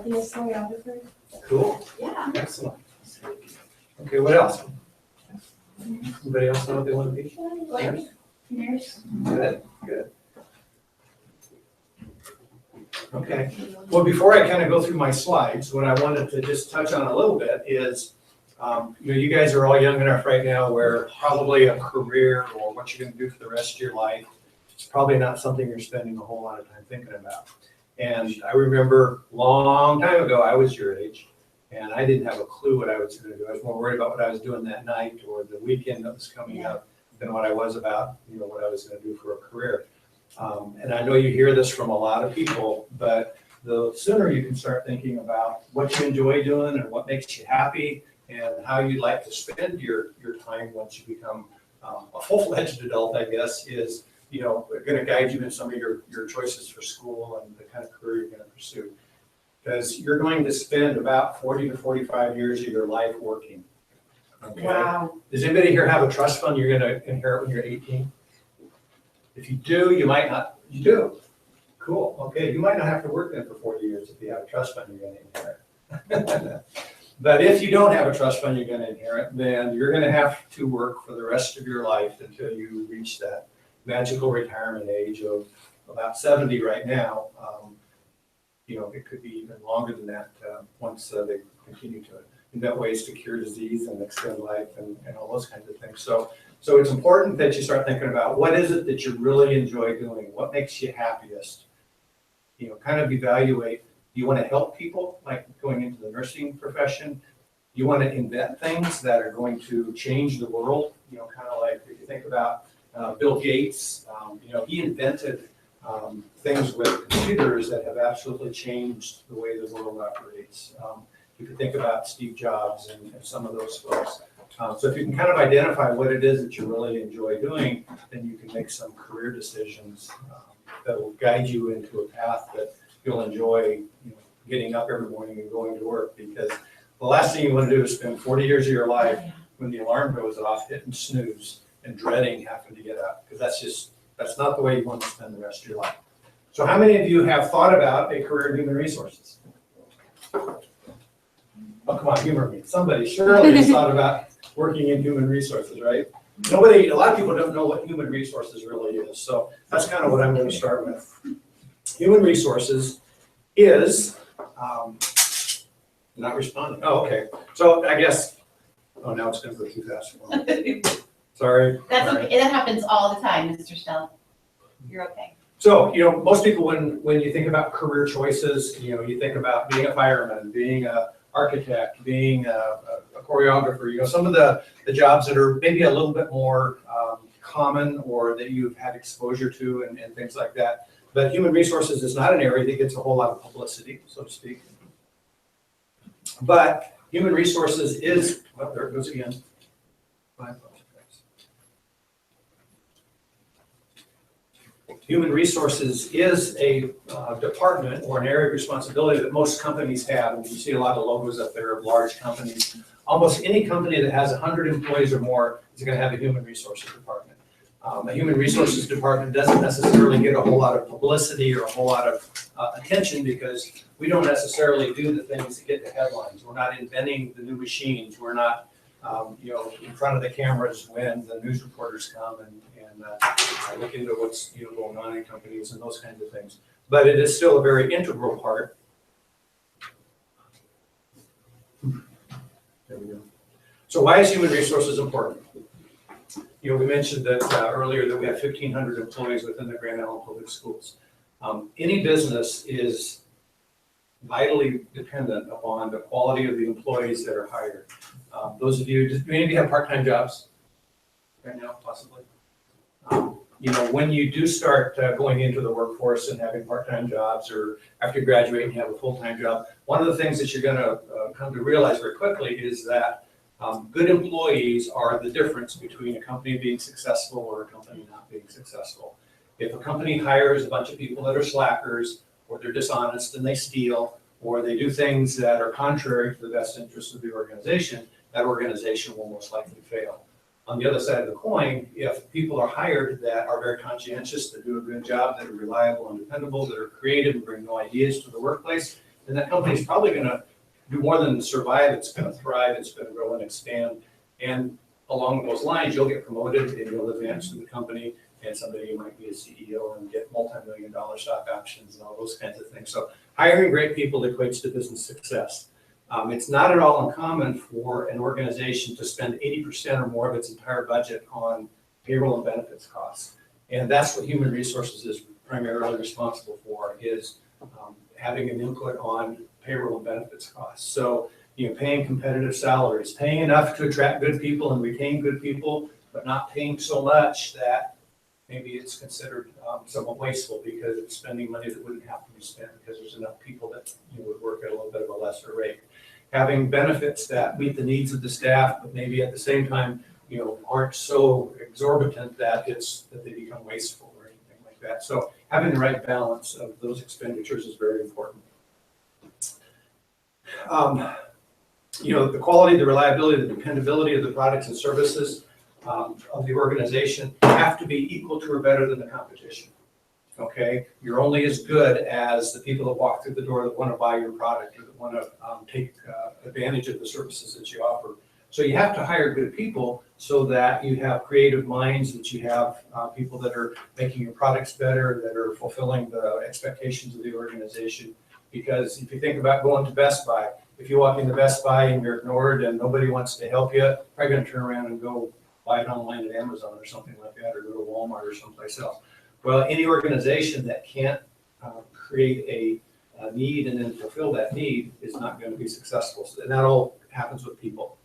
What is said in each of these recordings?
be a historiographer. Cool, Yeah. excellent. Okay, what else? Anybody else know what they want to be? Like, nurse. Good, good. Okay, well, before I kind of go through my slides, what I wanted to just touch on a little bit is, you guys are all young enough right now where probably a career or what you're going to do for the rest of your life is probably not something you're spending a whole lot of time thinking about. And I remember a long time ago, I was your age, and I didn't have a clue what I was going to do. I was more worried about what I was doing that night or the weekend that was coming up than what I was about, what I was going to do for a career. And I know you hear this from a lot of people, but the sooner you can start thinking about what you enjoy doing and what makes you happy and how you'd like to spend your time once you become a full-fledged adult, I guess, is going to guide you in some of your choices for school and the kind of career you're going to pursue. Because you're going to spend about 40 to 45 years of your life working. Okay? Wow. Does anybody here have a trust fund you're going to inherit when you're 18? If you do, you might not. You do. Cool. Okay, you might not have to work then for 40 years if you have a trust fund you're going to inherit. But if you don't have a trust fund you're going to inherit, then you're going to have to work for the rest of your life until you reach that magical retirement age of about 70 right now. It could be even longer than that once they continue to invent ways to cure disease and extend life and all those kinds of things. So it's important that you start thinking about what is it that you really enjoy doing? What makes you happiest? Kind of evaluate. Do you want to help people, like going into the nursing profession? You want to invent things that are going to change the world? Kind of like if you think about Bill Gates, he invented things with computers that have absolutely changed the way the world operates. You could think about Steve Jobs and some of those folks. So if you can kind of identify what it is that you really enjoy doing, then you can make some career decisions that will guide you into a path that you'll enjoy, getting up every morning and going to work. Because the last thing you want to do is spend 40 years of your life when the alarm goes off, hitting snooze and dreading having to get up. Because that's not the way you want to spend the rest of your life. So how many of you have thought about a career in human resources? Oh, come on, humor me. Somebody surely has thought about working in human resources, right? A lot of people don't know what human resources really is. So that's kind of what I'm going to start with. Human resources is, not responding. Oh, okay. So I guess, now it's going to go too fast. Sorry. That's Sorry. okay. That happens all the time, Mr. Stelk. You're okay. So, most people, when you think about career choices, you think about being a fireman, being an architect, being a choreographer, some of the jobs that are maybe a little bit more common or that you've had exposure to and things like that. But human resources is not an area that gets a whole lot of publicity, so to speak. But human resources is, there it goes again. Human resources is a department or an area of responsibility that most companies have. And you see a lot of logos up there of large companies. Almost any company that has 100 employees or more is going to have a human resources department. A human resources department doesn't necessarily get a whole lot of publicity or a whole lot of attention because we don't necessarily do the things that get the headlines. We're not inventing the new machines. We're not in front of the cameras when the news reporters come and look into what's going on in companies and those kinds of things. But it is still a very integral part. There we go. So why is human resources important? We mentioned that earlier that we have 1,500 employees within the Grand Island Public Schools. Any business is vitally dependent upon the quality of the employees that are hired. Those of you, do any of you have part-time jobs right now, possibly? When you do start going into the workforce and having part-time jobs, or after you graduate and you have a full-time job, one of the things that you're going to come to realize very quickly is that good employees are the difference between a company being successful or a company not being successful. If a company hires a bunch of people that are slackers, or they're dishonest and they steal, or they do things that are contrary to the best interests of the organization, that organization will most likely fail. On the other side of the coin, if people are hired that are very conscientious, that do a good job, that are reliable and dependable, that are creative and bring new ideas to the workplace, then that company's probably gonna do more than survive, it's gonna thrive, it's gonna grow and expand. And along those lines, you'll get promoted and you'll advance in the company, and someday you might be a CEO and get multi-million-dollar stock options and all those kinds of things. So hiring great people equates to business success. It's not at all uncommon for an organization to spend 80% or more of its entire budget on payroll and benefits costs. And that's what human resources is primarily responsible for, is having an input on payroll and benefits costs. So, paying competitive salaries, paying enough to attract good people and retain good people, but not paying so much that maybe it's considered somewhat wasteful because it's spending money that wouldn't have to be spent because there's enough people that would work at a little bit of a lesser rate. Having benefits that meet the needs of the staff, but maybe at the same time, aren't so exorbitant that they become wasteful or anything like that. So having the right balance of those expenditures is very important. The quality, the reliability, the dependability of the products and services of the organization have to be equal to or better than the competition. Okay, you're only as good as the people that walk through the door that want to buy your product or that want to take advantage of the services that you offer. So you have to hire good people so that you have creative minds, that you have people that are making your products better, that are fulfilling the expectations of the organization. Because if you think about going to Best Buy, if you walk into Best Buy and you're ignored and nobody wants to help you, you're probably going to turn around and go buy it online at Amazon or something like that, or go to Walmart or someplace else. Well, any organization that can't create a need and then fulfill that need is not going to be successful. And that all happens with people.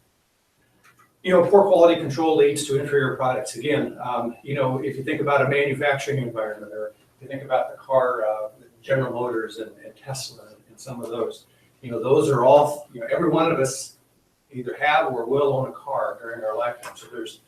Poor quality control leads to inferior products. Again, if you think about a manufacturing environment, or if you think about the car, General Motors and Tesla and some of those, those are all, every one of us either have or will own a car during our lifetime. So there's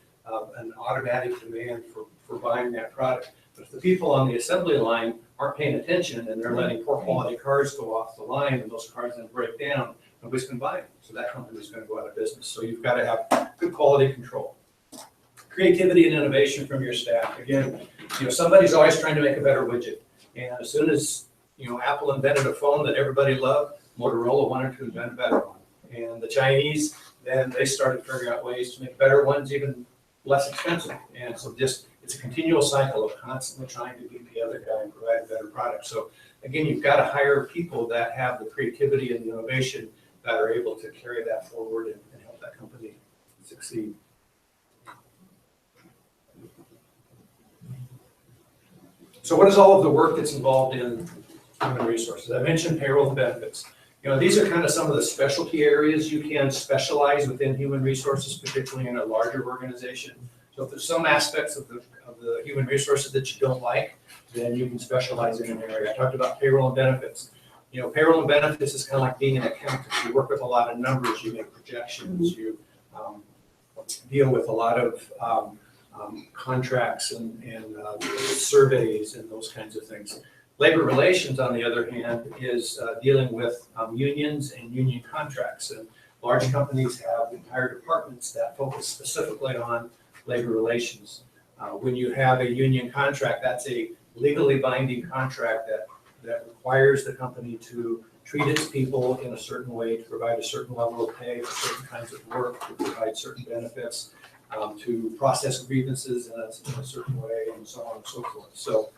an automatic demand for buying that product. But if the people on the assembly line aren't paying attention and they're letting poor quality cars go off the line and those cars then break down, nobody's going to buy them. So that company's going to go out of business. So you've got to have good quality control. Creativity and innovation from your staff. Again, somebody's always trying to make a better widget. And as soon as, Apple invented a phone that everybody loved, Motorola wanted to invent a better one. And the Chinese, then they started figuring out ways to make better ones even less expensive. And so it's a continual cycle of constantly trying to beat the other guy and provide a better product. So again, you've got to hire people that have the creativity and the innovation that are able to carry that forward and help that company succeed. So what is all of the work that's involved in human resources? I mentioned payroll and benefits. These are kind of some of the specialty areas you can specialize within human resources, particularly in a larger organization. So if there's some aspects of the human resources that you don't like, then you can specialize in an area. I talked about payroll and benefits. Payroll and benefits is kind of like being an accountant. You work with a lot of numbers, you make projections, you deal with a lot of contracts and surveys and those kinds of things. Labor relations, on the other hand, is dealing with unions and union contracts. And large companies have entire departments that focus specifically on labor relations. When you have a union contract, that's a legally binding contract that requires the company to treat its people in a certain way, to provide a certain level of pay for certain kinds of work, to provide certain benefits, to process grievances in a certain way, and so on and so forth. So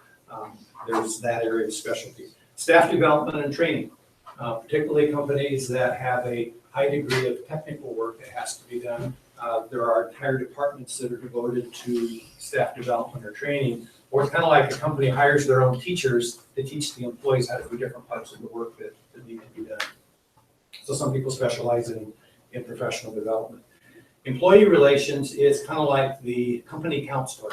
there's that area of specialty. Staff development and training, particularly companies that have a high degree of technical work that has to be done. There are entire departments that are devoted to staff development or training, or it's kind of like a company hires their own teachers to teach the employees how to do different parts of the work that need to be done. So some people specialize in professional development. Employee relations is kind of like the company counselor.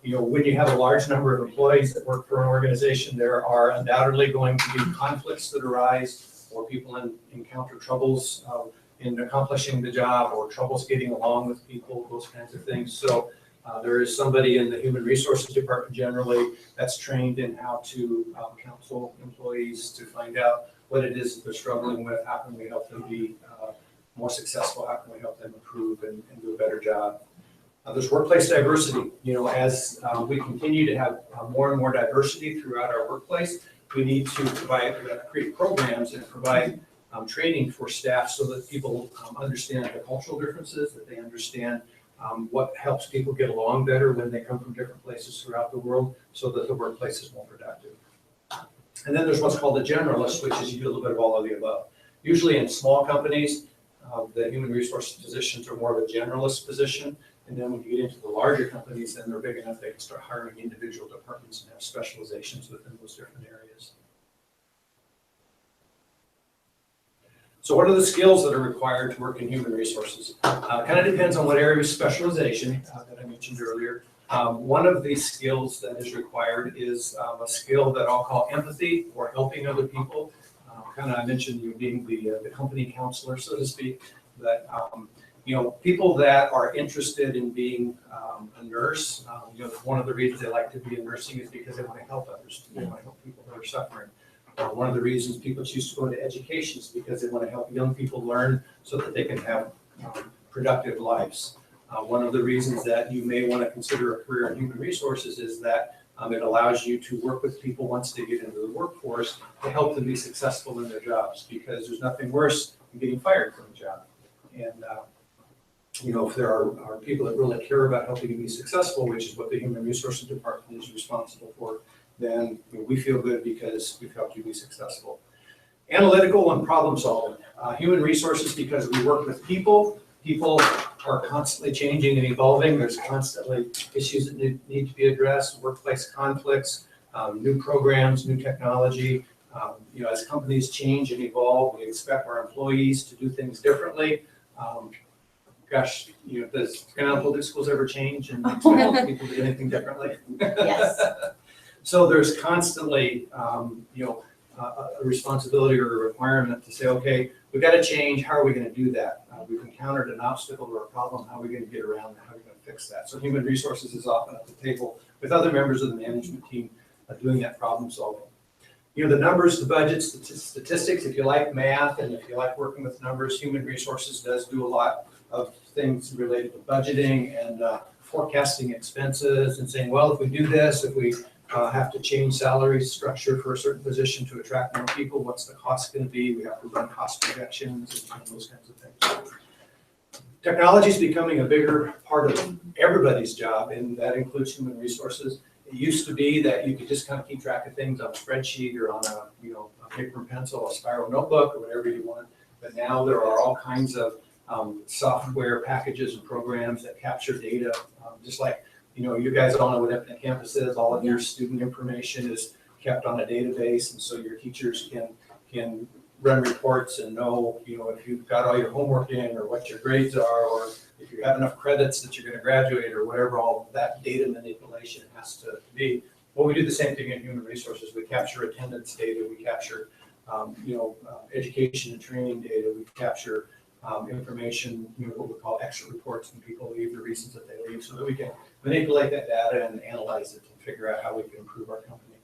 When you have a large number of employees that work for an organization, there are undoubtedly going to be conflicts that arise, or people encounter troubles in accomplishing the job, or troubles getting along with people, those kinds of things. So there is somebody in the human resources department generally that's trained in how to counsel employees to find out what it is that they're struggling with, how can we help them be more successful, how can we help them improve and do a better job. There's workplace diversity. As we continue to have more and more diversity throughout our workplace, we need to create programs and provide training for staff so that people understand the cultural differences, that they understand what helps people get along better when they come from different places throughout the world, so that the workplace is more productive. And then there's what's called a generalist, which is you do a little bit of all of the above. Usually in small companies, the human resource positions are more of a generalist position. And then when you get into the larger companies, then they're big enough they can start hiring individual departments and have specializations within those different areas. So what are the skills that are required to work in human resources? Kind of depends on what area of specialization that I mentioned earlier. One of the skills that is required is a skill that I'll call empathy, or helping other people. Kind of I mentioned you being the company counselor, so to speak. That people that are interested in being a nurse, one of the reasons they like to be in nursing is because they want to help others. They want to help people who are suffering. One of the reasons people choose to go into education is because they want to help young people learn so that they can have productive lives. One of the reasons that you may want to consider a career in human resources is that it allows you to work with people once they get into the workforce to help them be successful in their jobs, because there's nothing worse than getting fired from a job. And if there are people that really care about helping you be successful, which is what the Human Resources Department is responsible for, then we feel good because we've helped you be successful. Analytical and problem solving. Human resources, because we work with people. People are constantly changing and evolving. There's constantly issues that need to be addressed, workplace conflicts, new programs, new technology. As companies change and evolve, we expect our employees to do things differently. Does Grand Public Schools ever change and expect people to do anything differently? Yes. So there's constantly, a responsibility or a requirement to say, okay, we've got to change. How are we going to do that? We've encountered an obstacle or a problem. How are we going to get around that? How are we going to fix that? So human resources is often at the table with other members of the management team doing that problem solving. The numbers, the budgets, the statistics, if you like math and if you like working with numbers, human resources does do a lot of things related to budgeting and forecasting expenses and saying, well, if we do this, if we have to change salary structure for a certain position to attract more people, what's the cost going to be? We have to run cost projections and those kinds of things. Technology is becoming a bigger part of everybody's job, and that includes human resources. It used to be that you could just kind of keep track of things on a spreadsheet or on a paper and pencil, a spiral notebook, or whatever you want. But now there are all kinds of software packages and programs that capture data, just like you guys all know what Infinite Campus is. All of your student information is kept on a database, and so your teachers can run reports and know, if you've got all your homework in, or what your grades are, or if you have enough credits that you're going to graduate, or whatever all that data manipulation has to be. Well, we do the same thing in human resources. We capture attendance data, we capture education and training data, we capture information, what we call exit reports when people leave, the reasons that they leave, so that we can manipulate that data and analyze it and figure out how we can improve our company.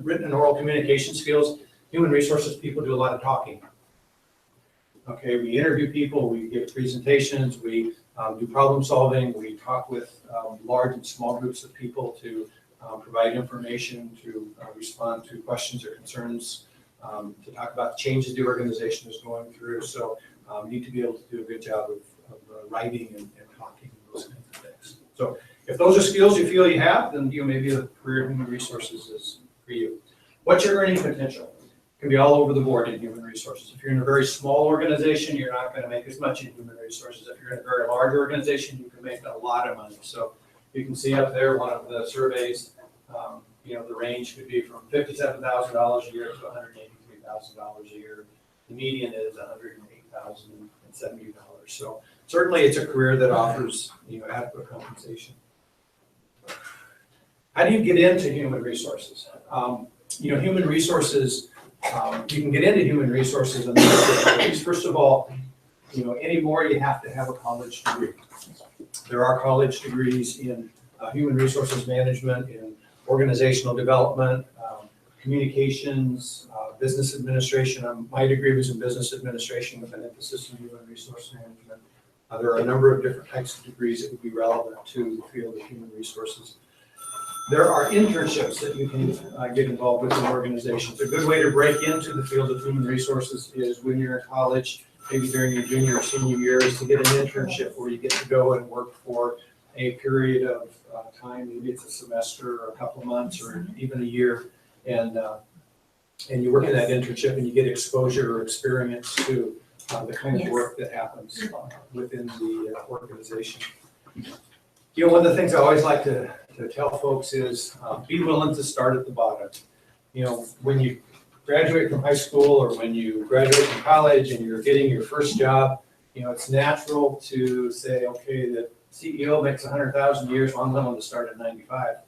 Written and oral communication skills. Human resources people do a lot of talking. Okay, we interview people, we give presentations, we do problem solving, we talk with large and small groups of people to provide information, to respond to questions or concerns, to talk about the changes the organization is going through. So you need to be able to do a good job of writing and talking and those kinds of things. So if those are skills you feel you have, then maybe a career in human resources is for you. What's your earning potential? It can be all over the board in human resources. If you're in a very small organization, you're not going to make as much in human resources. If you're in a very large organization, you can make a lot of money. So you can see up there one of the surveys, the range could be from $57,000 a year to $183,000 a year. The median is $108,070. So certainly it's a career that offers adequate compensation. How do you get into human resources? Human resources, you can get into human resources in different ways. First of all, anymore you have to have a college degree. There are college degrees in human resources management, in organizational development, communications, business administration. My degree was in business administration with an emphasis in human resource management. There are a number of different types of degrees that would be relevant to the field of human resources. There are internships that you can get involved with in organizations. A good way to break into the field of human resources is when you're in college, maybe during your junior or senior year, is to get an internship where you get to go and work for a period of time. Maybe it's a semester or a couple of months or even a year. And you work in that internship and you get exposure or experience to the kind of work that happens within the organization. You know, one of the things I always like to tell folks is be willing to start at the bottom. You know, when you graduate from high school or when you graduate from college and you're getting your first job, you know, it's natural to say, okay, the CEO makes 100,000 a year, so I'm willing to start at 95.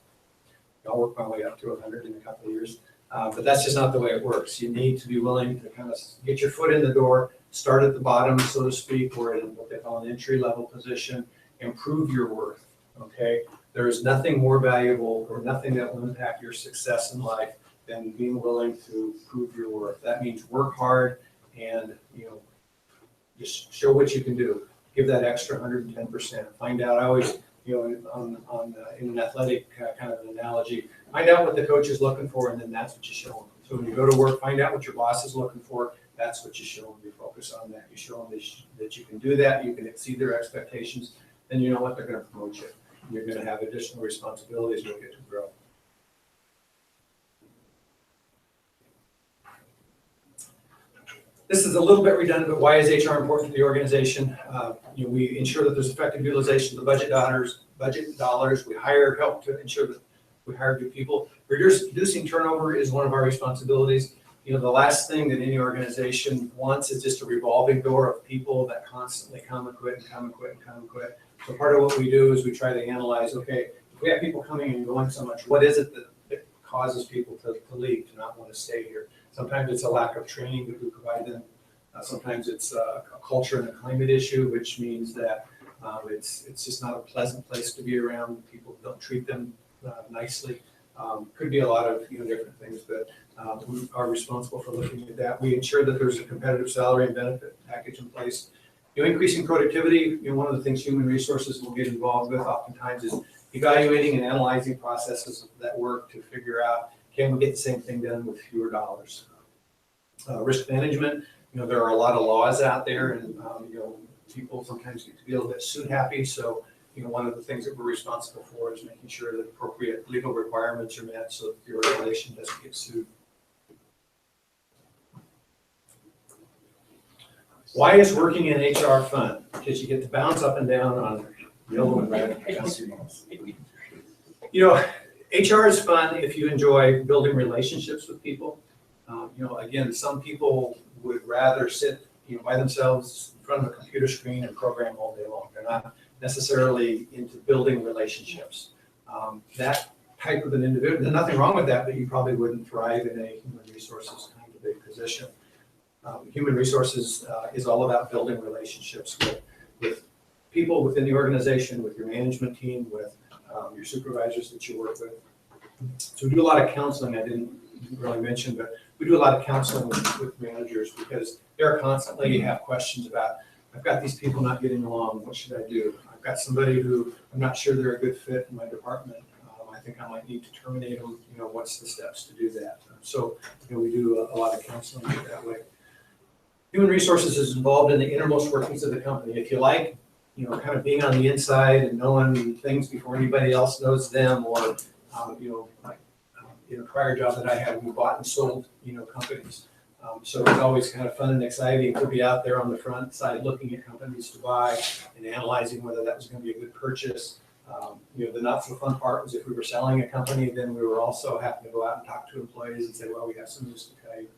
I'll work my way up to 100 in a couple of years. But that's just not the way it works. You need to be willing to kind of get your foot in the door, start at the bottom, so to speak, or in what they call an entry-level position, improve your worth, okay? There is nothing more valuable or nothing that will impact your success in life than being willing to prove your worth. That means work hard and, you know, just show what you can do. Give that extra 110%. Find out, I always, you know, in an athletic kind of an analogy, find out what the coach is looking for, and then that's what you show them. So when you go to work, find out what your boss is looking for. That's what you show them. You focus on that. You show them that you can do that. You can exceed their expectations. Then you know what, they're going to promote you. You're going to have additional responsibilities. You'll get to grow. This is a little bit redundant, but why is HR important to the organization? You know, we ensure that there's effective utilization of the budget dollars. We help to ensure that we hire good people. Reducing turnover is one of our responsibilities. You know, the last thing that any organization wants is just a revolving door of people that constantly come and quit and come and quit and come and quit. So part of what we do is we try to analyze, okay, if we have people coming and going so much, what is it that causes people to leave, to not want to stay here? Sometimes it's a lack of training that we provide them. Sometimes it's a culture and a climate issue, which means that it's just not a pleasant place to be around. People don't treat them nicely. Could be a lot of different things, but we are responsible for looking at that. We ensure that there's a competitive salary and benefit package in place. Increasing productivity, one of the things human resources will get involved with oftentimes is evaluating and analyzing processes that work to figure out, can we get the same thing done with fewer dollars? Risk management, there are a lot of laws out there, and people sometimes get to be a little bit suit happy. So, one of the things that we're responsible for is making sure that appropriate legal requirements are met so that the organization doesn't get sued. Why is working in HR fun? Because you get to bounce up and down on yellow and red. HR is fun if you enjoy building relationships with people. Again, some people would rather sit, by themselves in front of a computer screen and program all day long. They're not necessarily into building relationships. That type of an individual, there's nothing wrong with that, but you probably wouldn't thrive in a human resources kind of a position. Human resources is all about building relationships with people within the organization, with your management team, with your supervisors that you work with. So we do a lot of counseling. I didn't really mention, but we do a lot of counseling with managers because they're constantly have questions about, I've got these people not getting along. What should I do? I've got somebody who I'm not sure they're a good fit in my department. I think I might need to terminate them. What's the steps to do that? So we do a lot of counseling that way. Human resources is involved in the innermost workings of the company. If you like, kind of being on the inside and knowing things before anybody else knows them, or like in a prior job that I had, we bought and sold companies. So it's always kind of fun and exciting to be out there on the front side looking at companies to buy and analyzing whether that was going to be a good purchase. The not so fun part was if we were selling a company, then we were also having to go out and talk to employees and say, well, we have some news to tell you.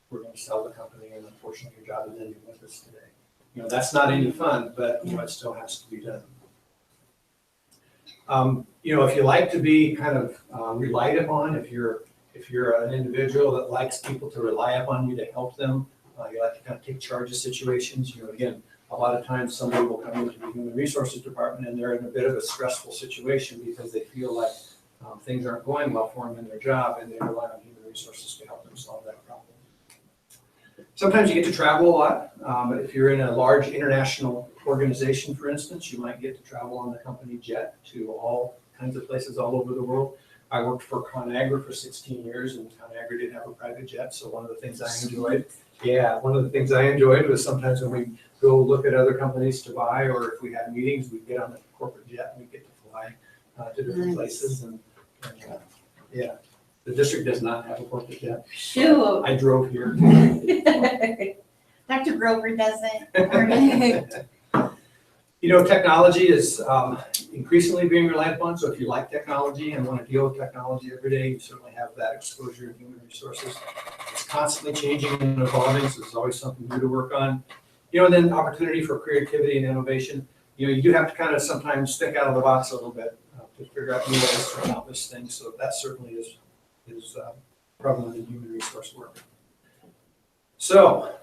We're going to sell the company, and unfortunately your job is ending with us today. That's not any fun, but it still has to be done. If you like to be kind of relied upon, if you're an individual that likes people to rely upon you to help them, you like to kind of take charge of situations. Again, a lot of times somebody will come into the human resources department and they're in a bit of a stressful situation because they feel like things aren't going well for them in their job, and they rely on human resources to help them solve that problem. Sometimes you get to travel a lot. If you're in a large international organization, for instance, you might get to travel on the company jet to all kinds of places all over the world. I worked for ConAgra for 16 years, and ConAgra didn't have a private jet, so one of the things I enjoyed, was sometimes when we go look at other companies to buy, or if we had meetings, we'd get on the corporate jet and we'd get to fly to different places, and yeah. The district does not have a corporate jet. Shoot. I drove here. Dr. Grover doesn't. You know, technology is increasingly being relied upon, so if you like technology and want to deal with technology every day, you certainly have that exposure in human resources. It's constantly changing and evolving, so there's always something new to work on. You know, and then opportunity for creativity and innovation. You know, you do have to kind of sometimes think out of the box a little bit to figure out new ways to accomplish things, so that certainly is prevalent in human resource work. So,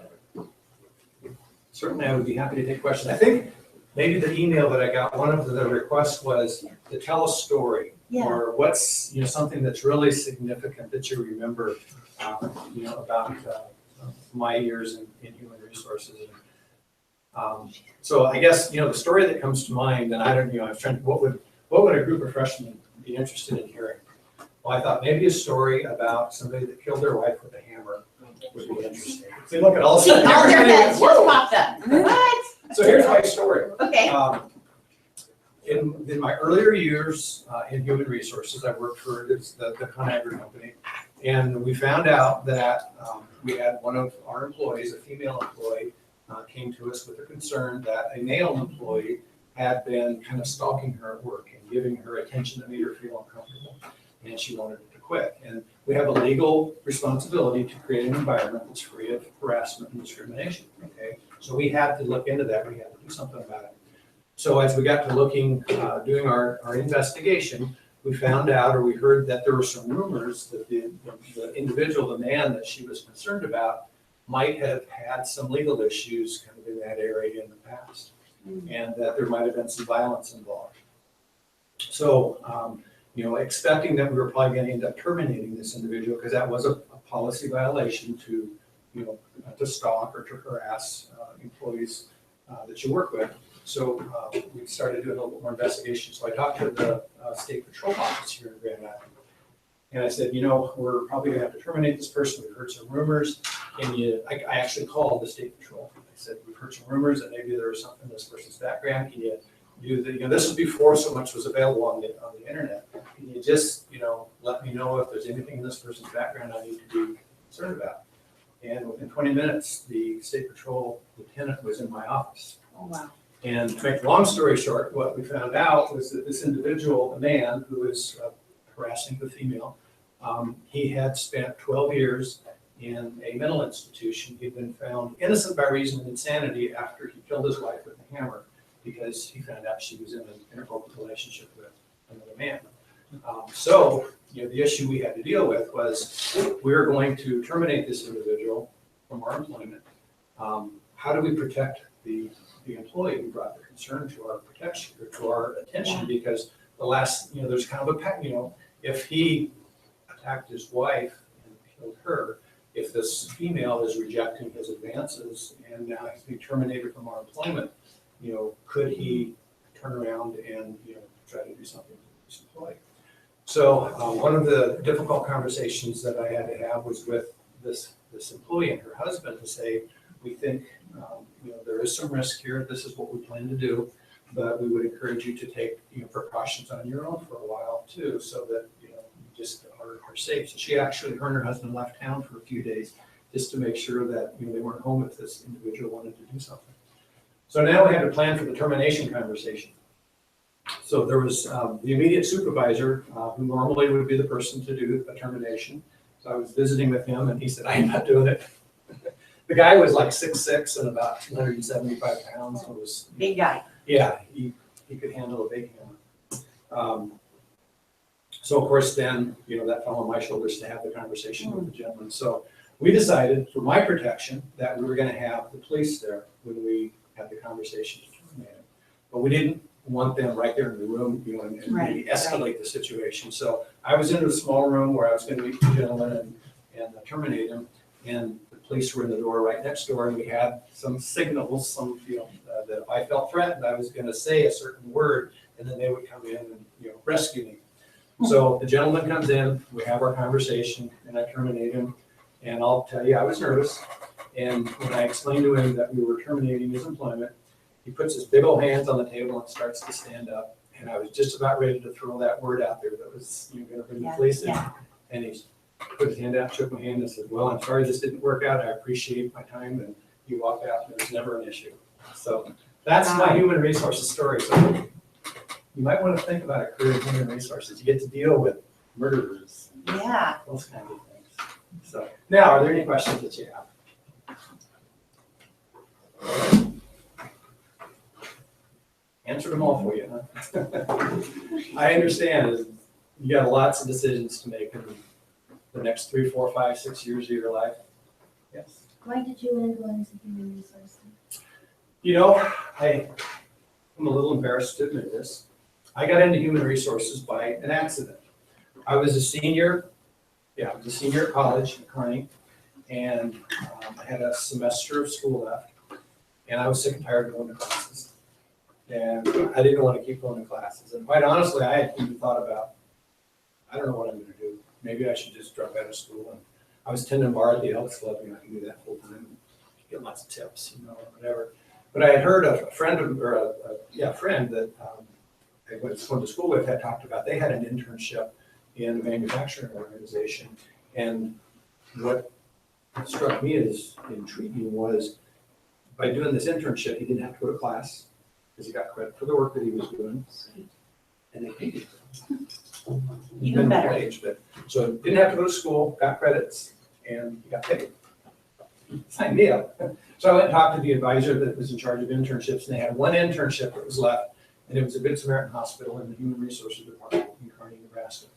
certainly I would be happy to take questions. I think maybe the email that I got, one of the requests was to tell a story, or what's, you know, something that's really significant that you remember, you know, about my years in human resources. So I guess, you know, the story that comes to mind, and I don't, you know, I was trying, what would a group of freshmen be interested in hearing? Well, I thought maybe a story about somebody that killed their wife with a hammer would be interesting. See, look at all See, all their heads just popped up. What? So here's my story. Okay. In my earlier years in human resources, I worked for the ConAgra company, and we found out that we had one of our employees, a female employee, came to us with a concern that a male employee had been kind of stalking her at work and giving her attention that made her feel uncomfortable, and she wanted to quit. And we have a legal responsibility to create an environment that's free of harassment and discrimination, okay? So we had to look into that, we had to do something about it. So as we got to looking, doing our investigation, we found out, or we heard that there were some rumors that the individual, the man that she was concerned about, might have had some legal issues kind of in that area in the past, and that there might have been some violence involved. So, you know, expecting that we were probably going to end up terminating this individual, because that was a policy violation to, you know, to stalk or to harass employees that you work with. So we started doing a little bit more investigation. So I talked to the state patrol office here in Grand Island, and I said, you know, we're probably going to have to terminate this person. We've heard some rumors. Can you? I actually called the state patrol. I said, we've heard some rumors that maybe there was something in this person's background. Can you do the, you know, this was before so much was available on the internet. Can you just, you know, let me know if there's anything in this person's background I need to be concerned about? And within 20 minutes, the state patrol lieutenant was in my office. Oh, wow. And to make a long story short, what we found out was that this individual, a man who was harassing the female, he had spent 12 years in a mental institution. He'd been found innocent by reason of insanity after he killed his wife with a hammer, because he found out she was in an inappropriate relationship with another man. So, you know, the issue we had to deal with was, we were going to terminate this individual from our employment. How do we protect the employee who brought the concern to our protection, or to our attention? Yeah. Because the last, you know, there's kind of a, you know, if he attacked his wife and killed her, if this female is rejecting his advances and now he's being terminated from our employment, you know, could he turn around and, you know, try to do something to this employee? So one of the difficult conversations that I had to have was with this employee and her husband to say, we think, you know, there is some risk here. This is what we plan to do, but we would encourage you to take, you know, precautions on your own for a while too, so that, you know, you just are safe. So she actually, her and her husband left town for a few days just to make sure that, you know, they weren't home if this individual wanted to do something. So now we had to plan for the termination conversation. So there was the immediate supervisor, who normally would be the person to do a termination. So I was visiting with him, and he said, I'm not doing it. The guy was like 6'6" and about 275 pounds. It was, Big guy. yeah, he could handle a big hammer. So of course then, you know, that fell on my shoulders to have the conversation with the gentleman. So we decided, for my protection, that we were going to have the police there when we had the conversation to terminate him. But we didn't want them right there in the room, you know, and really escalate the situation. So I was in a small room where I was going to meet the gentleman and terminate him, and the police were in the door right next door, and we had some signals, some, you know, that if I felt threatened, I was going to say a certain word, and then they would come in and, you know, rescue me. So the gentleman comes in, we have our conversation, and I terminate him. And I'll tell you, I was nervous. And when I explained to him that we were terminating his employment, he puts his big old hands on the table and starts to stand up. And I was just about ready to throw that word out there that was, you're gonna bring the police in. And he put his hand out, shook my hand and said, well, I'm sorry this didn't work out. I appreciate my time. And he walked out and there was never an issue. So that's my human resources story. So you might want to think about a career in human resources. You get to deal with murderers. Yeah. Those kinds of things. So now, are there any questions that you have? Answered them all for you, huh? I understand is you got lots of decisions to make in the next 3, 4, 5, 6 years of your life. Yes. Why did you end up into human resources? You know, I'm a little embarrassed to admit this. I got into human resources by an accident. I was a senior at college in Kearney, and I had a semester of school left, and I was sick and tired of going to classes. And I didn't want to keep going to classes. And quite honestly, I had even thought about, I don't know what I'm going to do. Maybe I should just drop out of school. And I was tending bar at the Elks Club, and I can do that full time, get lots of tips, or whatever. But I had heard a friend that I went to school with had talked about, they had an internship in a manufacturing organization. And what struck me as intriguing was by doing this internship, he didn't have to go to class because he got credit for the work that he was doing. And they paid him. Even better. Wage, but, so didn't have to go to school, got credits, and he got paid. Signed me up. So I went and talked to the advisor that was in charge of internships, and they had one internship that was left, and it was a Good Samaritan Hospital in the Human Resources Department in Kearney, Nebraska.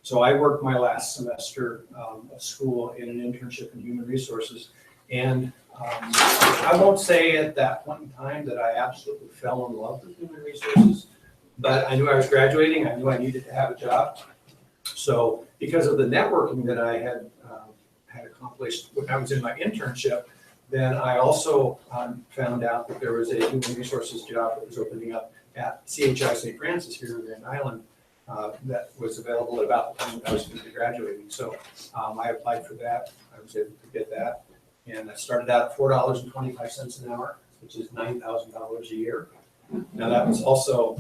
So I worked my last semester of school in an internship in human resources, and I won't say at that point in time that I absolutely fell in love with human resources, but I knew I was graduating, I knew I needed to have a job. So because of the networking that I had accomplished when I was in my internship, then I also found out that there was a human resources job that was opening up at CHI St. Francis here in Grand Island that was available at about the time that I was going to be graduating. So I applied for that. I was able to get that. And I started out at $4.25 an hour, which is $9,000 a year. Now that was also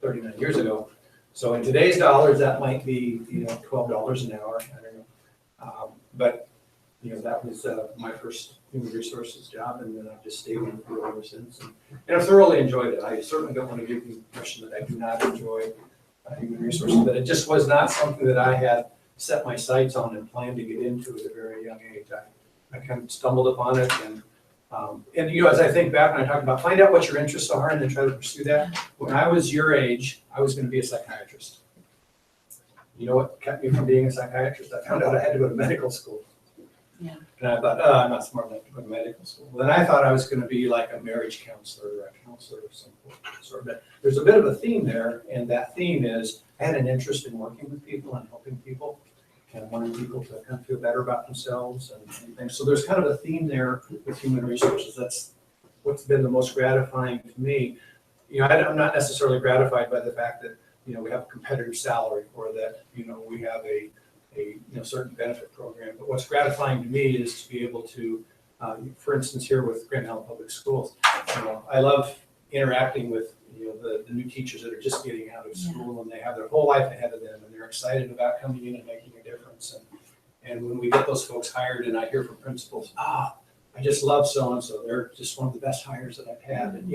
39 years ago. So in today's dollars, that might be, $12 an hour. I don't know. But that was my first human resources job, and then I've just stayed in the field ever since. And I've thoroughly enjoyed it. I certainly don't want to give the impression that I do not enjoy human resources, but it just was not something that I had set my sights on and planned to get into at a very young age. I kind of stumbled upon it, and as I think back, when I talk about find out what your interests are and then try to pursue that. When I was your age, I was going to be a psychiatrist. You know what kept me from being a psychiatrist? I found out I had to go to medical school. Yeah. And I thought, I'm not smart enough to go to medical school. Well, then I thought I was going to be like a marriage counselor or a counselor of some sort. But there's a bit of a theme there, and that theme is I had an interest in working with people and helping people and wanting people to kind of feel better about themselves and things. So there's kind of a theme there with human resources. That's what's been the most gratifying to me. I'm not necessarily gratified by the fact that we have a competitive salary or that we have a certain benefit program. But what's gratifying to me is to be able to, for instance, here with Grand Island Public Schools, I love interacting with the new teachers that are just getting out of school and they have their whole life ahead of them and they're excited about coming in and making a difference. And when we get those folks hired and I hear from principals, I just love so-and-so, they're just one of the best hires that I've had. And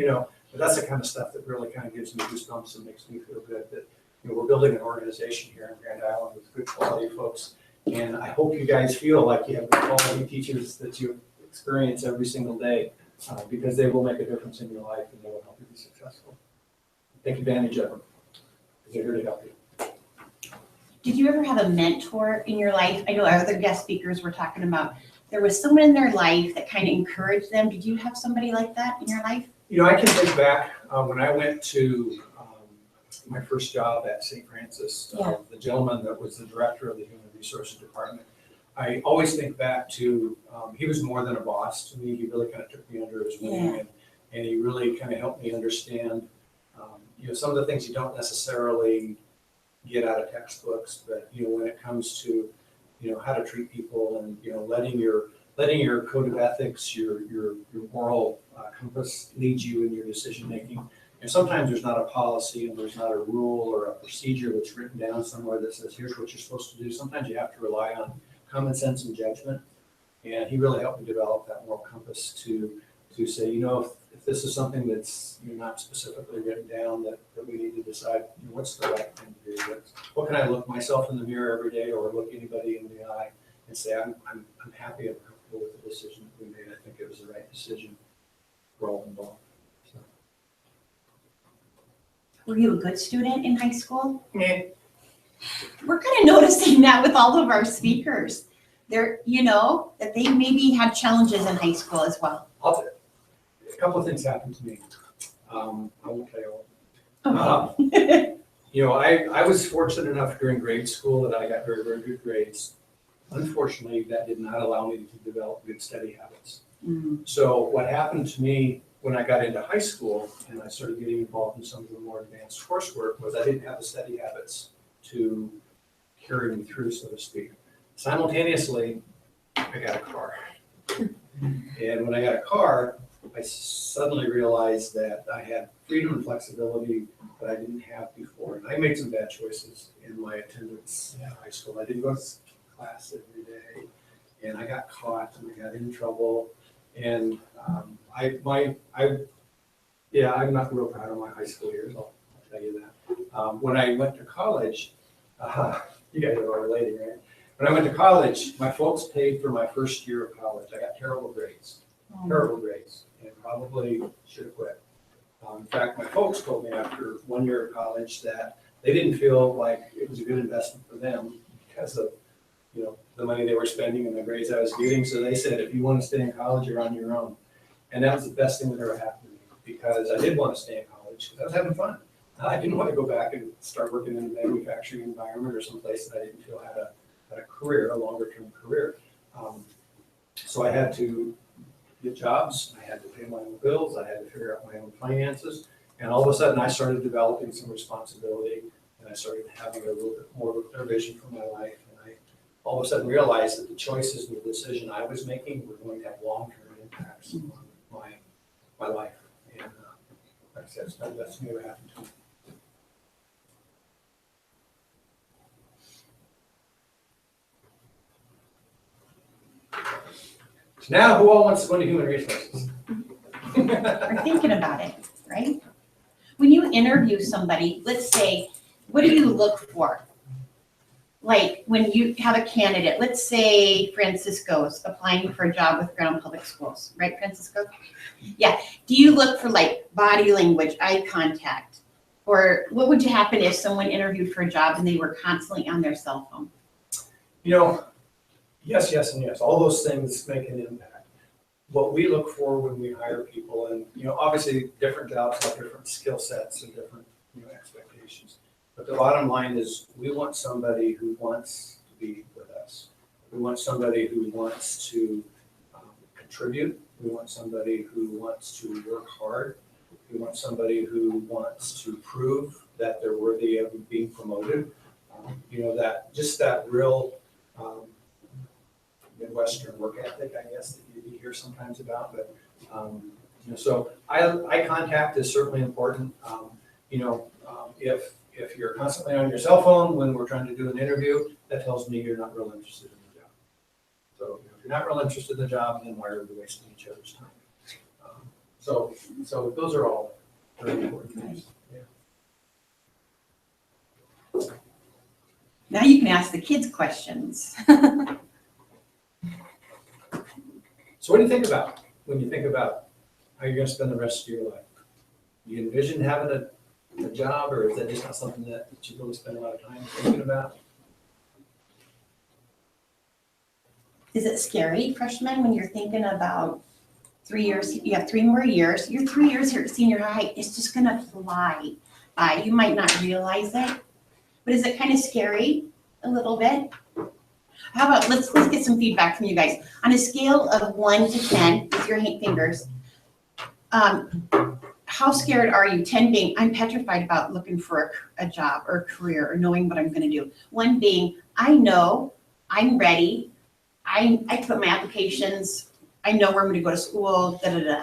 but that's the kind of stuff that really kind of gives me goosebumps and makes me feel good that we're building an organization here in Grand Island with good quality folks. And I hope you guys feel like you have good quality teachers that you experience every single day because they will make a difference in your life and they will help you be successful. Take advantage of them because they're here to help you. Did you ever have a mentor in your life? I know our other guest speakers were talking about there was someone in their life that kind of encouraged them. Did you have somebody like that in your life? I can think back when I went to my first job at St. Francis, the gentleman that was the director of the Human Resources Department. I always think back to, he was more than a boss to me. He really kind of took me under his wing and he really kind of helped me understand, some of the things you don't necessarily get out of textbooks, but, when it comes to, how to treat people and, letting your code of ethics, your moral compass lead you in your decision making. And sometimes there's not a policy and there's not a rule or a procedure that's written down somewhere that says, here's what you're supposed to do. Sometimes you have to rely on common sense and judgment. And he really helped me develop that moral compass to say, if this is something that's not specifically written down, that we need to decide, what's the right thing to do. What can I look myself in the mirror every day or look anybody in the eye and say, I'm happy and comfortable with the decision that we made. I think it was the right decision for all involved. So. Were you a good student in high school? Yeah. We're kind of noticing that with all of our speakers. They're, that they maybe had challenges in high school as well. A couple of things happened to me. I won't tell you all. Okay. I was fortunate enough during grade school that I got very, very good grades. Unfortunately, that did not allow me to develop good study habits. Mm. So what happened to me when I got into high school and I started getting involved in some of the more advanced coursework was I didn't have the study habits to carry me through, so to speak. Simultaneously, I got a car. And when I got a car, I suddenly realized that I had freedom and flexibility that I didn't have before. And I made some bad choices in my attendance at high school. I didn't go to class every day, and I got caught and I got in trouble. And I'm not real proud of my high school years, I'll tell you that. When I went to college, you guys are all relating, right? When I went to college, my folks paid for my first year of college. I got terrible grades, and probably should have quit. In fact, my folks told me after 1 year of college that they didn't feel like it was a good investment for them because of the money they were spending and the grades I was getting. So they said, if you want to stay in college, you're on your own. And that was the best thing that ever happened to me because I did want to stay in college because I was having fun. I didn't want to go back and start working in a manufacturing environment or someplace that I didn't feel had a career, a longer term career. So I had to get jobs, I had to pay my own bills, I had to figure out my own finances. And all of a sudden I started developing some responsibility and I started having a little bit more of a vision for my life. And I all of a sudden realized that the choices and the decision I was making were going to have long-term impacts on my life. And like I said, it's not the best thing that ever happened to me. So now who all wants to go into human resources? We're thinking about it, right? When you interview somebody, let's say, what do you look for? Like when you have a candidate, let's say Francisco's applying for a job with Grand Public Schools, right, Francisco? Yeah. Do you look for like body language, eye contact? Or what would happen if someone interviewed for a job and they were constantly on their cell phone? Yes, and yes. All those things make an impact. What we look for when we hire people, and obviously different jobs have different skill sets and different expectations. But the bottom line is we want somebody who wants to be with us. We want somebody who wants to contribute. We want somebody who wants to work hard. We want somebody who wants to prove that they're worthy of being promoted. That real Midwestern work ethic, I guess, that you hear sometimes about. But so eye contact is certainly important. If you're constantly on your cell phone when we're trying to do an interview, that tells me you're not real interested in the job. So if you're not real interested in the job, then why are we wasting each other's time? So those are all very important things. Yeah. Now you can ask the kids questions. So what do you think about when you think about how you're going to spend the rest of your life? Do you envision having a job, or is that just not something that you really spend a lot of time thinking about? Is it scary, freshmen, when you're thinking about 3 years, you have 3 more years, your 3 years here at senior high, it's just going to fly by. You might not realize it, but is it kind of scary a little bit? How about, let's get some feedback from you guys. On a scale of 1 to 10, with your fingers, how how scared are you? 10 being, I'm petrified about looking for a job or a career or knowing what I'm gonna do. 1 being, I know, I'm ready, I put my applications, I know where I'm gonna go to school, da, da, da.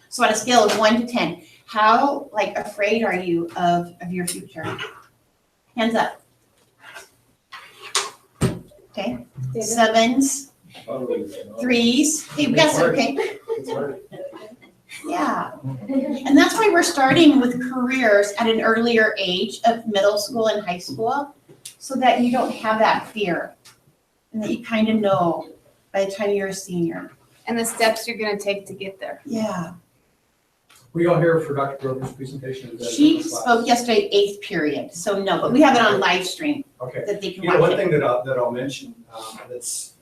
So on a scale of 1 to 10, how like afraid are you of your future? Hands up. Okay, 7s, 3s, hey, we got some, okay, It's hard. yeah. And that's why we're starting with careers at an earlier age of middle school and high school, so that you don't have that fear. And that you kind of know by the time you're a senior. And the steps you're gonna take to get there. Yeah. Were you all here for Dr. Grover's presentation? Is that She the class? spoke yesterday, 8th period, so no, but we have it on live stream Okay. that they can You know, one watch it. thing that I'll mention, that's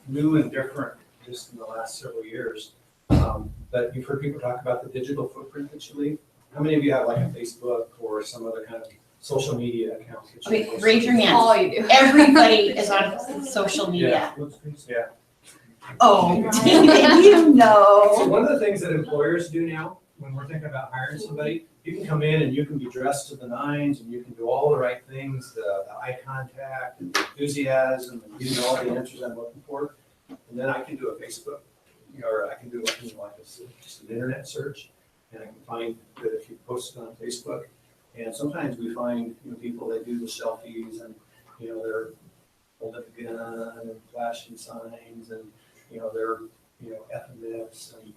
new and different just in the last several years, that you've heard people talk about the digital footprint that you leave. How many of you have like a Facebook or some other kind of social media account? that you Okay, post? raise your hand. All you do. Everybody is on social media. Yeah. Oh, David, you So know. one of the things that employers do now, when we're thinking about hiring somebody, you can come in and you can be dressed to the nines and you can do all the right things, the eye contact, and the enthusiasm, and you know all the answers I'm looking for. And then I can do a Facebook, or I can do like just an internet search, and I can find that if you post it on Facebook. And sometimes we find, people that do the selfies and, they're holding a gun and flashing signs and, they're, effing this and,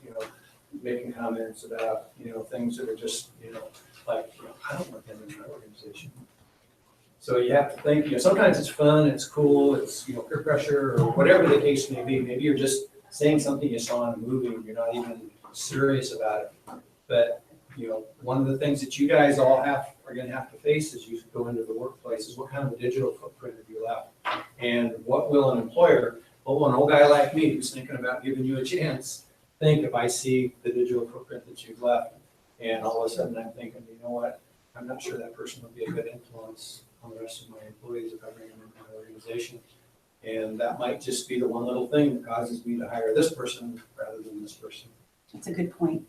making comments about, things that are just, like, I don't want them in my organization. So you have to think, sometimes it's fun, it's cool, it's, peer pressure or whatever the case may be. Maybe you're just saying something you saw in a movie and you're not even serious about it. But, one of the things that you guys all are gonna have to face as you go into the workplace is what kind of a digital footprint have you left? And what will an employer, an old guy like me who's thinking about giving you a chance, think if I see the digital footprint that you've left? And all of a sudden I'm thinking, you know what, I'm not sure that person would be a good influence on the rest of my employees if I bring them into my organization. And that might just be the one little thing that causes me to hire this person rather than this person. That's a good point.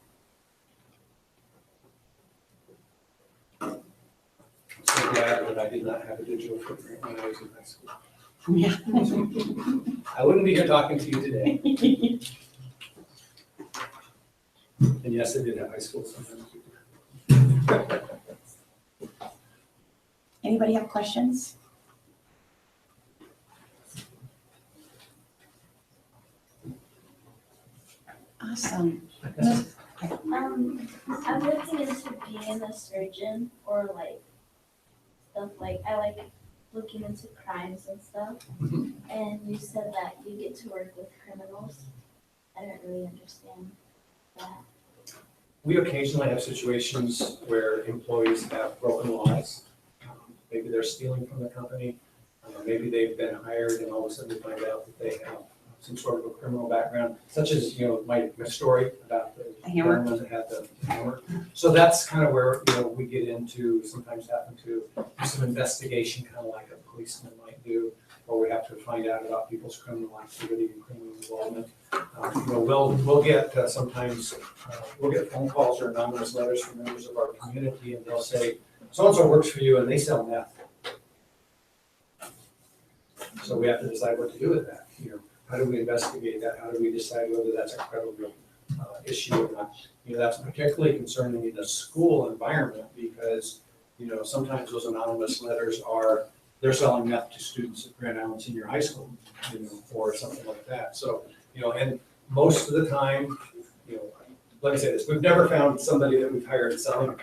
So glad that I did not have a digital footprint when I was in high school. Yeah. I wouldn't be here talking to you today. And yes, I did have high school sometimes. Anybody have questions? Awesome. I'm looking into being a surgeon or like stuff like I like looking into crimes and stuff. Mhm. And you said that you get to work with criminals. I didn't really understand that. We occasionally have situations where employees have broken laws. Maybe they're stealing from the company. Maybe they've been hired and all of a sudden we find out that they have some sort of a criminal background, such as, my story about the hammer. gentleman that had the hammer. So that's kind of where, we get into sometimes having to do some investigation, kind of like a policeman might do, or we have to find out about people's criminal activity and criminal involvement. We'll get sometimes, we'll get phone calls or anonymous letters from members of our community, and they'll say, so-and-so works for you and they sell meth. So we have to decide what to do with that. How do we investigate that? How do we decide whether that's a credible issue or not? That's particularly concerning in the school environment because, sometimes those anonymous letters are, they're selling meth to students at Grand Island Senior High School, or something like that. So, and most of the time, let me say this, we've never found somebody that we've hired selling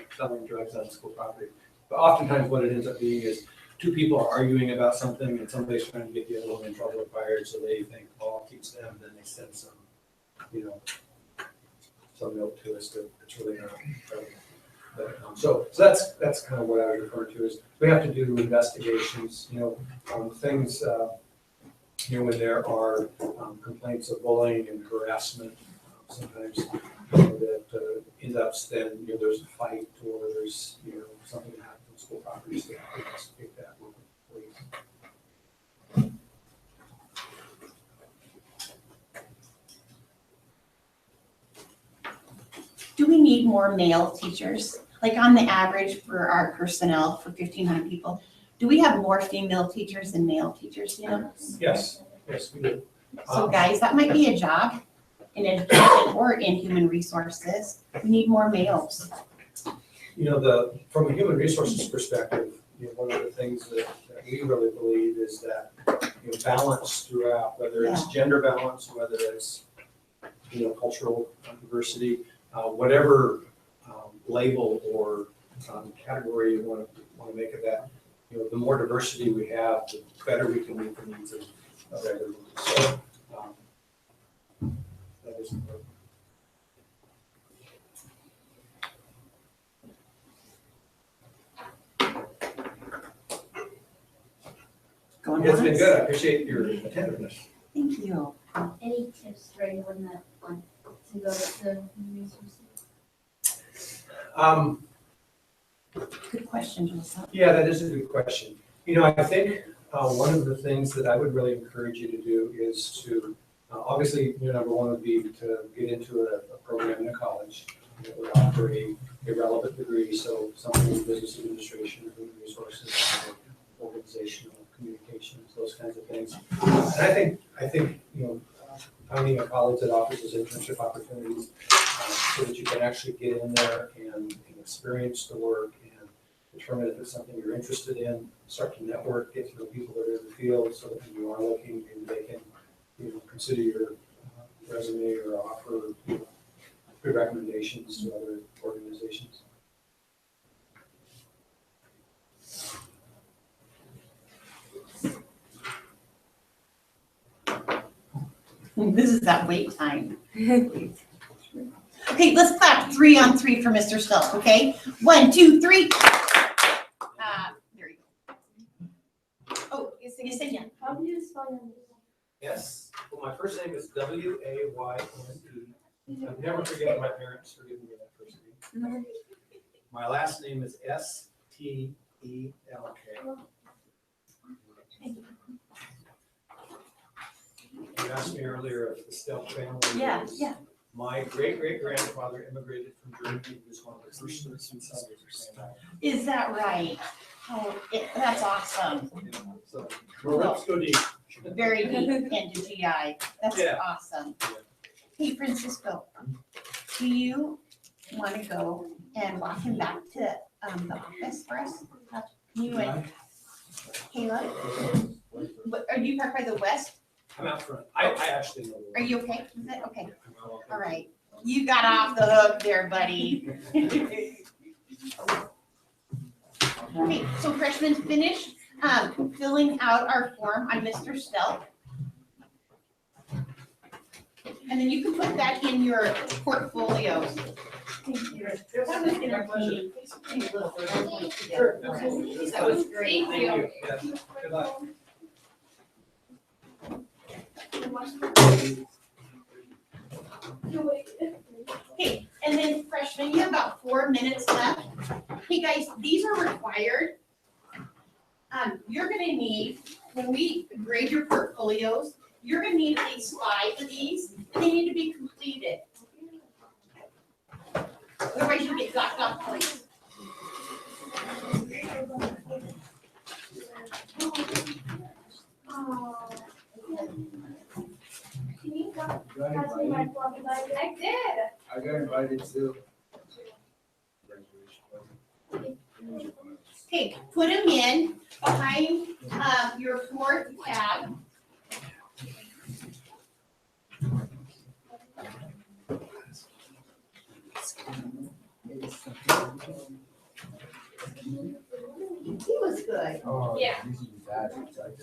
drugs on school property. But oftentimes what it ends up being is two people are arguing about something and somebody's trying to get the other one in trouble or fired, so they think, I'll teach them, then they send some, some note to us that it's really not credible. But, so that's kind of what I was referring to is we have to do investigations, things, when there are complaints of bullying and harassment, sometimes that ends up then, there's a fight or there's, something that happens on school properties that we investigate that with the police. Do we need more male teachers? Like on the average for our personnel, for 1,500 people, do we have more female teachers than male teachers, you know? Yes, we do. So guys, that might be a job in education or in human resources. We need more males. You know, from a human resources perspective, you know, one of the things that we really believe is that, you know, balance throughout, whether it's gender balance, whether it's, you know, cultural diversity, whatever label or category you want to make of that, you know, the more diversity we have, the better we can meet the needs of everyone. So, that is important. Going It's been once. good. I appreciate your attentiveness. Thank you. Any tips for anyone that wants to go to the resources? Good question, Joseph. Yeah, that is a good question. You know, I think one of the things that I would really encourage you to do is to, obviously, you know, number one would be to get into a program in a college that would offer a relevant degree, so something in business administration, human resources, organizational communications, those kinds of things. And I think, you know, finding a college that offers those internship opportunities so that you can actually get in there and experience the work and determine if it's something you're interested in, start to network, get to know people that are in the field so that when you are looking, maybe they can, you know, consider your resume or offer, you know, good recommendations to other organizations. This is that wait time. Okay, let's clap 3 on 3 for Mr. Stelk, okay? 1, 2, 3. There you go. Oh, you sing it. How do you spell your name? Yes. Well, my first name is W-A-Y-N-E. I've never forgiven my parents for giving me that first name. My last name is S-T-E-L-K. You asked me earlier if the Stelk family Yeah, is. yeah. My great-great-grandfather immigrated from Germany. He was one of the first 13 settlers of Grand Is that right? Oh, that's awesome. Island. So, our roots go deep. Very deep into GI. That's Yeah. awesome. Hey, Francisco, do you want to go and walk him back to the office for us? You and Caleb? Are you parked by the west? I'm out front. I actually know. Are you okay with it? Okay, all right. You got off the hook there, buddy. Okay, so freshmen finished filling out our form on Mr. Stelk. And then you can put that in your portfolios. Thank you. That was entertaining. Sure. That was great. Thank you. Yes. Good luck. Okay, and then freshmen, you have about 4 minutes left. Hey guys, these are required. You're gonna need, when we grade your portfolios, you're gonna need at least 5 of these, and they need to be completed. Otherwise you get docked off points. Can you pass Got me my invited. fluffy bag? I did. I got invited too. Okay, put them in behind your 4th tab. He was good. Oh, Yeah. usually that, it's like,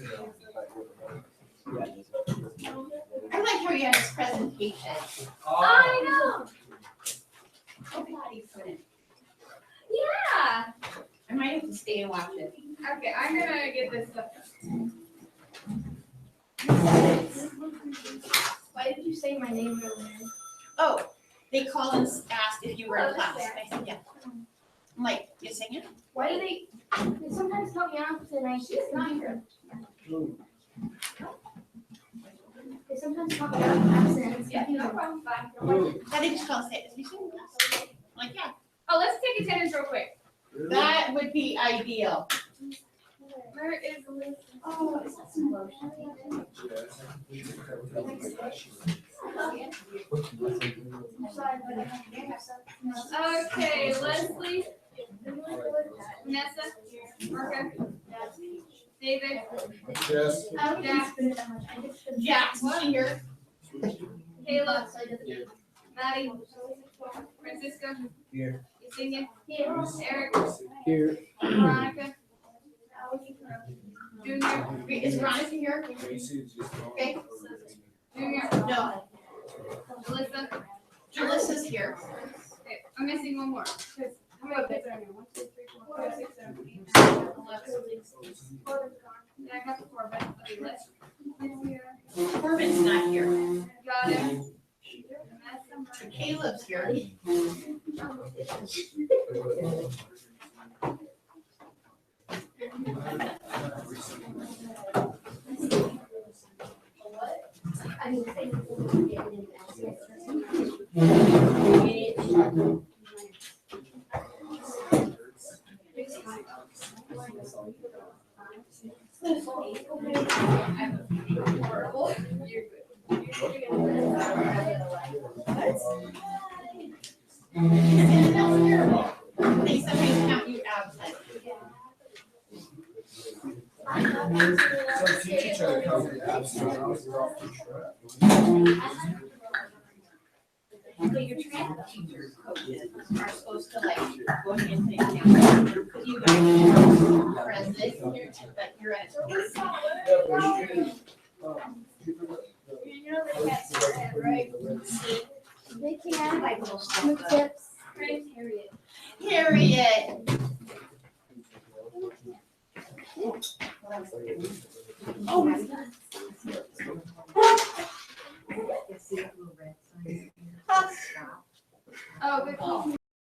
I like how you had his presentation. I know. Oh, God, he couldn't. Yeah. I might have to stay and watch it. Okay, I'm gonna get this stuff. Why did you say my name earlier? Oh, they called and asked if you were in class. I said, yeah. I'm like, you singing? Why do they sometimes tell me opposite and she's not here. They sometimes talk about absence. Yeah, no problem, bye. How did you call it? Is he singing? Like, yeah, Oh, let's take attendance real quick. that would be ideal. Where is the list? Oh, is that some lotion? Okay, Leslie, Vanessa, Marco, David, Yes. Jack, Jack's here. Caleb, Maddie, Francisco, Here. Yesenia, Eric, Here. Veronica, Junior, Is Veronica here? Okay. Junior, No, Alyssa. Jalissa's here. Okay, I'm missing one more. 'Cause how many kids are in here? 1, 2, 3, 4, 5, 6, 7, 8, 9, 11. Yeah, I got the 4, but okay, let's. Corbin's not here. Got it. And that's number. Caleb's here. And that's terrible. They sometimes count you absent. Some teacher tried to cover the absence, I was off the track. But your track teachers, coaches are supposed to like go into exams. You guys are present, but you're at a. You know they got started, right? They can like quick tips. Harriet. Harriet. Oh. Oh, good call.